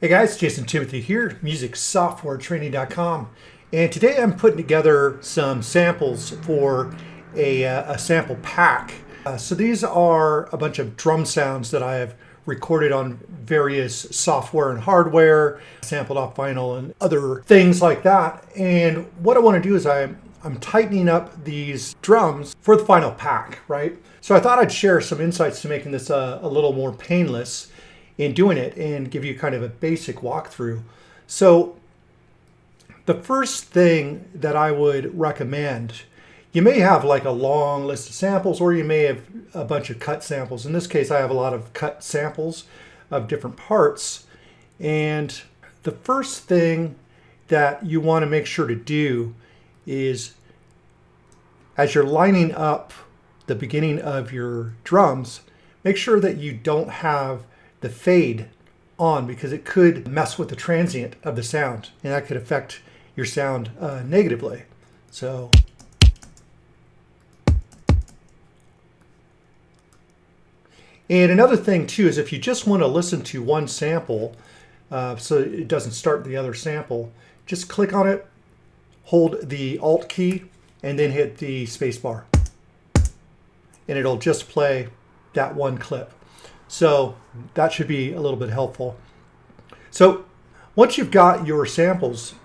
Hey guys, Jason Timothy here, musicsoftwaretraining.com, and today I'm putting together some samples for a sample pack. So these are a bunch of drum sounds that I have recorded on various software and hardware, sampled off vinyl and other things like that. And what I want to do is I'm tightening up these drums for the final pack, right? So I thought I'd share some insights to making this a little more painless in doing it and give you kind of a basic walkthrough. So the first thing that I would recommend, you may have like a long list of samples or you may have a bunch of cut samples. In this case, I have a lot of cut samples of different parts. And the first thing that you want to make sure to do is, as you're lining up the beginning of your drums, make sure that you don't have the fade on, because it could mess with the transient of the sound and that could affect your sound negatively. So and another thing too is if you just want to listen to one sample so it doesn't start the other sample, just click on it, hold the Alt key, and then hit the space bar, and it'll just play that one clip. So that should be a little bit helpful. So once you've got your samples,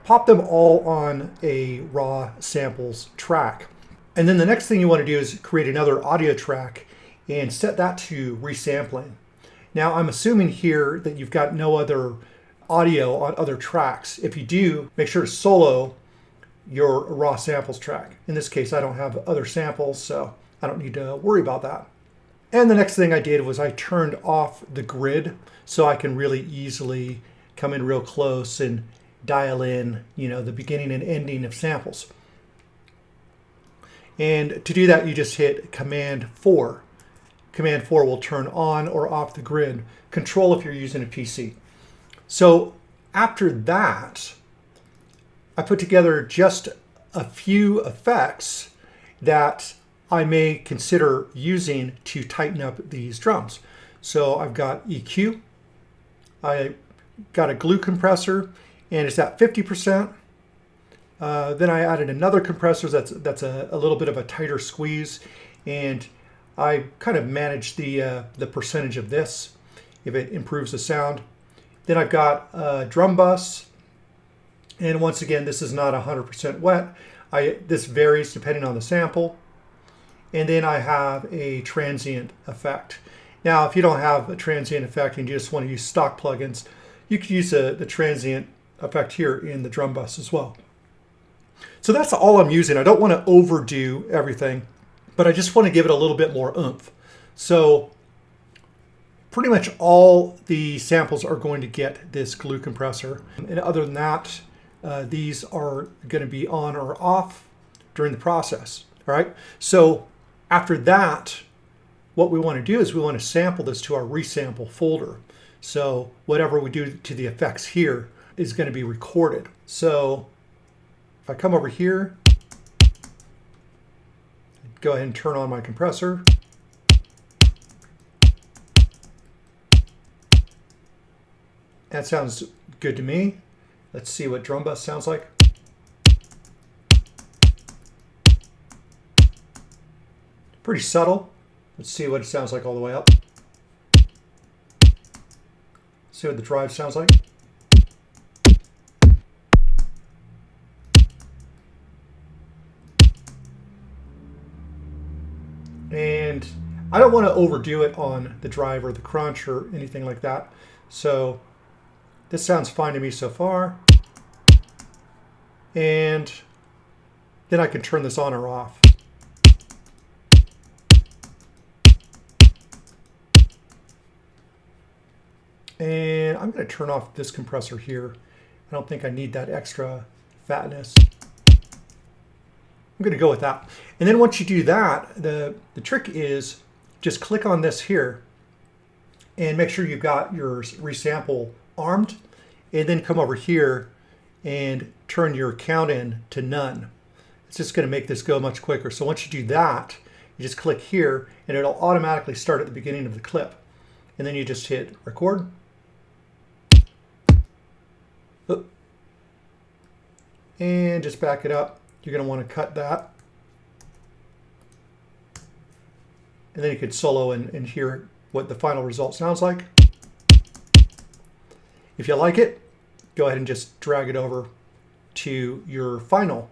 pop them all on a raw samples track. And then the next thing you want to do is create another audio track and set that to resampling. Now I'm assuming here that you've got no other audio on other tracks. If you do, make sure to solo your raw samples track. In this case, I don't have other samples, so I don't need to worry about that. And the next thing I did was I turned off the grid so I can really easily come in real close and dial in, the beginning and ending of samples. And to do that, you just hit Command 4. Command 4 will turn on or off the grid. Control if you're using a PC. So after that, I put together just a few effects that I may consider using to tighten up these drums. So I've got EQ, I got a glue compressor, and it's at 50%. Then I added another compressor that's a little bit of a tighter squeeze, and I kind of manage the percentage of this if it improves the sound. Then I've got a drum bus, and once again, this is not 100% wet. This varies depending on the sample. And then I have a transient effect. Now, if you don't have a transient effect and you just want to use stock plugins, you can use the transient effect here in the drum bus as well. So that's all I'm using. I don't want to overdo everything, but I just want to give it a little bit more oomph. So pretty much all the samples are going to get this glue compressor. And other than that, these are going to be on or off during the process. All right. So after that, what we want to do is we want to sample this to our resample folder. So whatever we do to the effects here is going to be recorded. So if I come over here, go ahead and turn on my compressor. That sounds good to me. Let's see what drum bus sounds like. Pretty subtle. Let's see what it sounds like all the way up. See what the drive sounds like. And I don't want to overdo it on the drive or the crunch or anything like that. So this sounds fine to me so far. And then I can turn this on or off. And I'm going to turn off this compressor here. I don't think I need that extra fatness. I'm going to go with that. And then once you do that, the trick is just click on this here and make sure you've got your resample armed, and then come over here and turn your count in to none. It's just going to make this go much quicker. So once you do that, you just click here and it'll automatically start at the beginning of the clip. And then you just hit record. And just back it up. You're going to want to cut that. And then you could solo and hear what the final result sounds like. If you like it, go ahead and just drag it over to your final.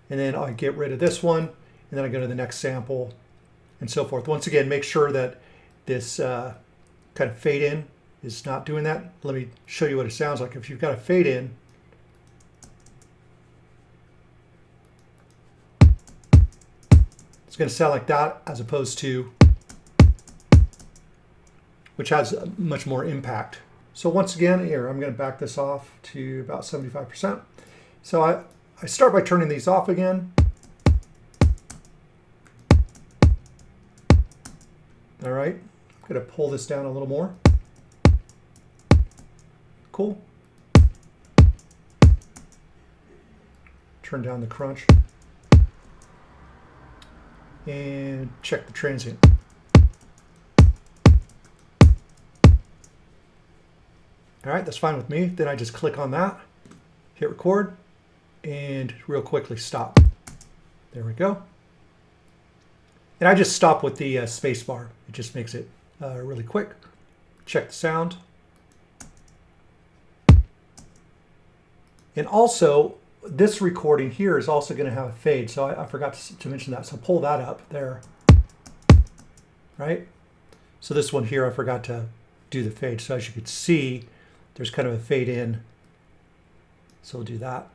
And then I get rid of this one, and then I go to the next sample and so forth. Once again, make sure that this kind of fade in is not doing that. Let me show you what it sounds like. If you've got a fade in, it's going to sound like that as opposed to, which has much more impact. So once again, here, I'm going to back this off to about 75%. So I start by turning these off again. All right, I'm going to pull this down a little more. Cool. Turn down the crunch. And check the transient. All right, that's fine with me. Then I just click on that, hit record, and real quickly stop. There we go. And I just stop with the space bar. It just makes it really quick. Check the sound. And also, this recording here is also going to have a fade. So I forgot to mention that. So pull that up there. Right? So this one here, I forgot to do the fade. So as you can see, there's kind of a fade in. So we'll do that.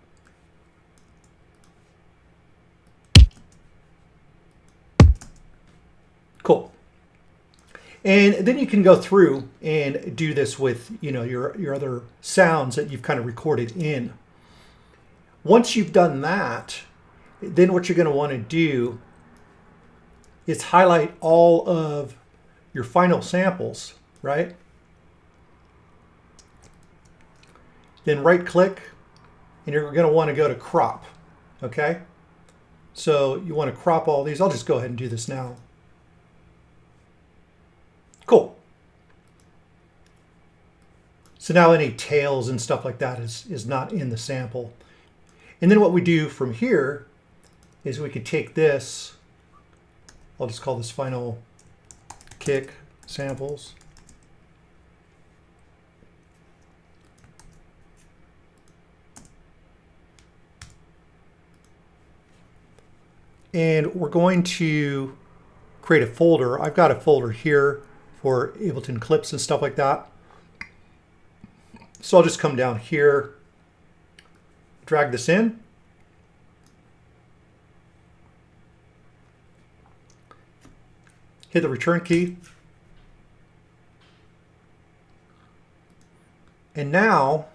Cool. And then you can go through and do this with, you know, your other sounds that you've kind of recorded in. Once you've done that, then what you're going to want to do is highlight all of your final samples, right? Then right click, and you're going to want to go to crop, okay? So you want to crop all these. I'll just go ahead and do this now. Cool. So now any tails and stuff like that is not in the sample. And then what we do from here is we could take this, I'll just call this final kick samples. And we're going to create a folder. I've got a folder here for Ableton clips and stuff like that. So I'll just come down here, drag this in. Hit the return key. And now,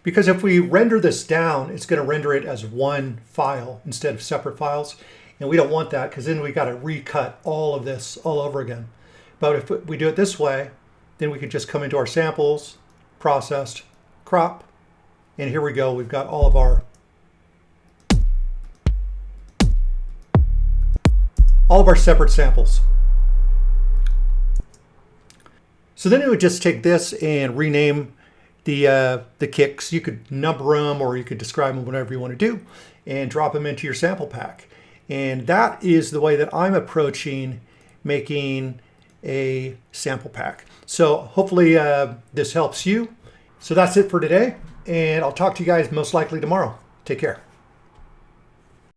because if we render this down, it's going to render it as one file instead of separate files. And we don't want that because then we got to recut all of this all over again. But if we do it this way, then we could just come into our samples, processed, crop, and here we go. We've got all of our separate samples. So then it would just take this and rename the kicks. You could number them or you could describe them, whatever you want to do, and drop them into your sample pack. And that is the way that I'm approaching making a sample pack. So hopefully this helps you. So that's it for today, and I'll talk to you guys most likely tomorrow. Take care.